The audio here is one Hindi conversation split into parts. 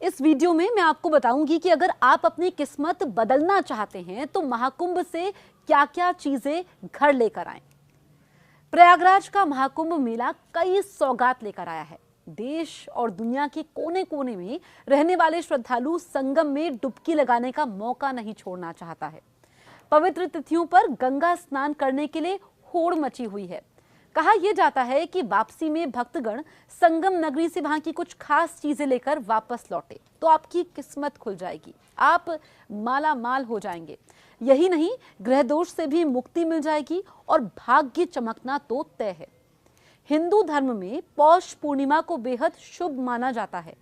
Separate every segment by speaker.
Speaker 1: इस वीडियो में मैं आपको बताऊंगी कि अगर आप अपनी किस्मत बदलना चाहते हैं तो महाकुंभ से क्या-क्या चीजें घर लेकर आएं। प्रयागराज का महाकुंभ मेला कई सौगात लेकर आया है। देश और दुनिया के कोने-कोने में रहने वाले श्रद्धालु संगम में डुबकी लगाने का मौका नहीं छोड़ना चाहता है। पवित्र तिथियों पर गंगा स्नान करने के लिए होड़ मची हुई है। कहा यह जाता है कि वापसी में भक्तगण संगम नगरी से वहां की कुछ खास चीजें लेकर वापस लौटे तो आपकी किस्मत खुल जाएगी, आप माला माल हो जाएंगे। यही नहीं, ग्रह दोष से भी मुक्ति मिल जाएगी और भाग्य चमकना तो तय है। हिंदू धर्म में पौष पूर्णिमा को बेहद शुभ माना जाता है।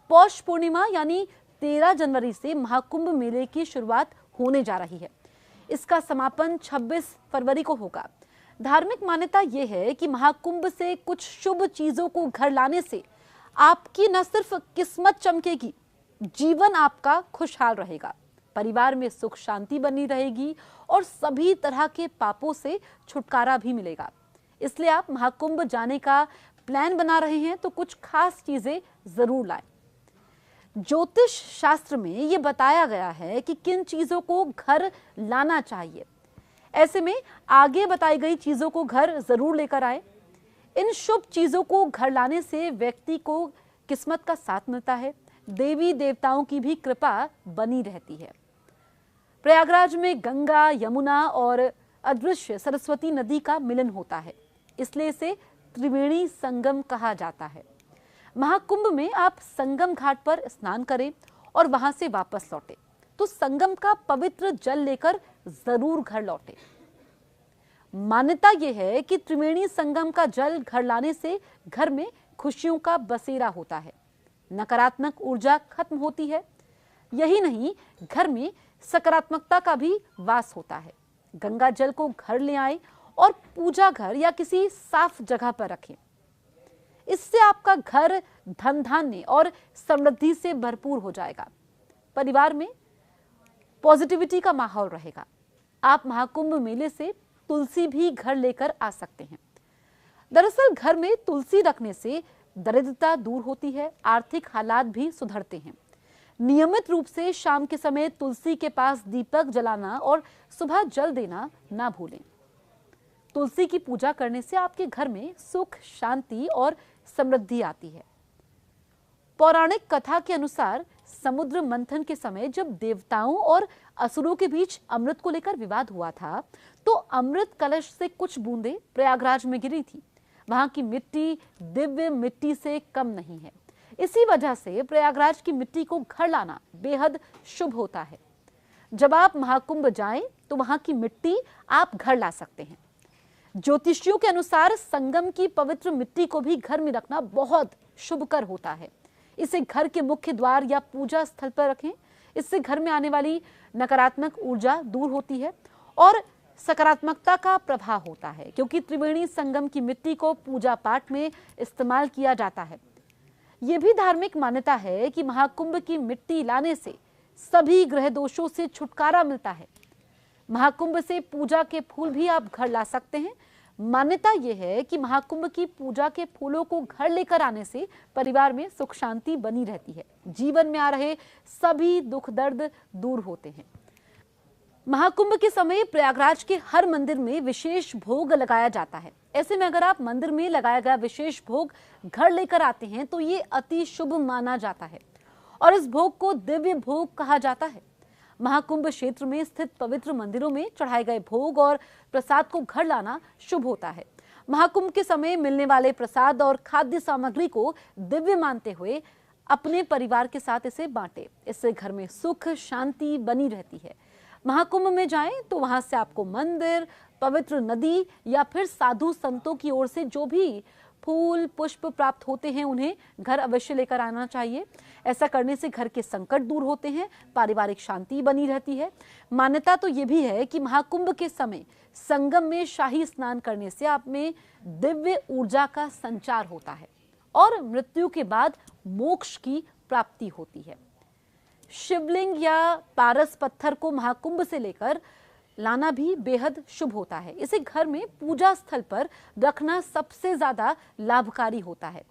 Speaker 1: पौष पूर्णिमा यानी 13 जनवरी से महाकुंभ मेले की शुरुआत होने जा रही है। इसका समापन 26 फरवरी को होगा। धार्मिक मान्यता यह है कि महाकुंभ से कुछ शुभ चीजों को घर लाने से आपकी न सिर्फ किस्मत चमकेगी, जीवन आपका खुशहाल रहेगा, परिवार में सुख शांति बनी रहेगी और सभी तरह के पापों से छुटकारा भी मिलेगा। इसलिए आप महाकुंभ जाने का प्लान बना रहे हैं तो कुछ खास चीजें जरूर लाएं। ज्योतिष शास्त्र में यह बताया गया है कि किन चीजों को घर लाना चाहिए। ऐसे में आगे बताई गई चीजों को घर जरूर लेकर आए। इन शुभ चीजों को घर लाने से व्यक्ति को किस्मत का साथ मिलता है, देवी देवताओं की भी कृपा बनी रहती है। प्रयागराज में गंगा, यमुना और अदृश्य सरस्वती नदी का मिलन होता है, इसलिए इसे त्रिवेणी संगम कहा जाता है। महाकुंभ में आप संगम घाट पर स्नान करें और वहां से वापस लौटे तो संगम का पवित्र जल लेकर जरूर घर लौटे। मान्यता यह है कि त्रिवेणी संगम का जल घर लाने से घर में खुशियों का बसेरा होता है, नकारात्मक ऊर्जा खत्म होती है। यही नहीं, घर में सकारात्मकता का भी वास होता है। गंगा जल को घर ले आए और पूजा घर या किसी साफ जगह पर रखें। इससे आपका घर धन धान्य और समृद्धि से भरपूर हो जाएगा। परिवार में पॉजिटिविटी का माहौल रहेगा। आप महाकुंभ मेले से तुलसी भी घर लेकर आ सकते हैं। दरअसल घर में तुलसी रखने से दरिद्रता दूर होती है, आर्थिक हालात भी सुधरते हैं। नियमित रूप से शाम के समय तुलसी के पास दीपक जलाना और सुबह जल देना ना भूलें। तुलसी की पूजा करने से आपके घर में सुख, शांति और समृद्धि आती है। पौराणिक कथा के अनुसार समुद्र मंथन के समय जब देवताओं और असुरों के बीच अमृत को लेकर विवाद हुआ था तो अमृत कलश से कुछ बूंदें प्रयागराज में गिरी थी। वहां की मिट्टी दिव्य मिट्टी से कम नहीं है। इसी वजह से प्रयागराज की मिट्टी को घर लाना बेहद शुभ होता है। जब आप महाकुंभ जाएं तो वहां की मिट्टी आप घर ला सकते हैं। ज्योतिषियों के अनुसार संगम की पवित्र मिट्टी को भी घर में रखना बहुत शुभकर होता है। इसे घर के मुख्य द्वार या पूजा स्थल पर रखें। इससे घर में आने वाली नकारात्मक ऊर्जा दूर होती है और सकारात्मकता का प्रभाव होता है, क्योंकि त्रिवेणी संगम की मिट्टी को पूजा पाठ में इस्तेमाल किया जाता है। यह भी धार्मिक मान्यता है कि महाकुंभ की मिट्टी लाने से सभी ग्रह दोषों से छुटकारा मिलता है। महाकुंभ से पूजा के फूल भी आप घर ला सकते हैं। मान्यता यह है कि महाकुंभ की पूजा के फूलों को घर लेकर आने से परिवार में सुख शांति बनी रहती है, जीवन में आ रहे सभी दुख दर्द दूर होते हैं। महाकुंभ के समय प्रयागराज के हर मंदिर में विशेष भोग लगाया जाता है। ऐसे में अगर आप मंदिर में लगाया गया विशेष भोग घर लेकर आते हैं तो ये अति शुभ माना जाता है और इस भोग को दिव्य भोग कहा जाता है। महाकुंभ क्षेत्र में स्थित पवित्र मंदिरों में चढ़ाए गए भोग और प्रसाद को घर लाना शुभ होता है। महाकुंभ के समय मिलने वाले प्रसाद और खाद्य सामग्री को दिव्य मानते हुए अपने परिवार के साथ इसे बांटें। इससे घर में सुख शांति बनी रहती है। महाकुंभ में जाएं तो वहां से आपको मंदिर, पवित्र नदी या फिर साधु संतों की ओर से जो भी फूल पुष्प प्राप्त होते हैं उन्हें घर अवश्य लेकर आना चाहिए। ऐसा करने से घर के संकट दूर होते हैं, पारिवारिक शांति बनी रहती है। मान्यता तो ये भी है कि महाकुंभ के समय संगम में शाही स्नान करने से आप में दिव्य ऊर्जा का संचार होता है और मृत्यु के बाद मोक्ष की प्राप्ति होती है। शिवलिंग या पारस पत्थर को महाकुंभ से लेकर लाना भी बेहद शुभ होता है। इसे घर में पूजा स्थल पर रखना सबसे ज्यादा लाभकारी होता है।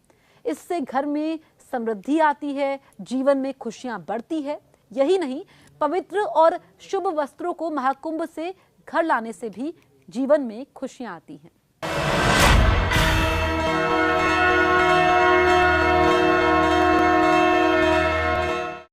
Speaker 1: इससे घर में समृद्धि आती है, जीवन में खुशियां बढ़ती है। यही नहीं, पवित्र और शुभ वस्त्रों को महाकुंभ से घर लाने से भी जीवन में खुशियां आती हैं।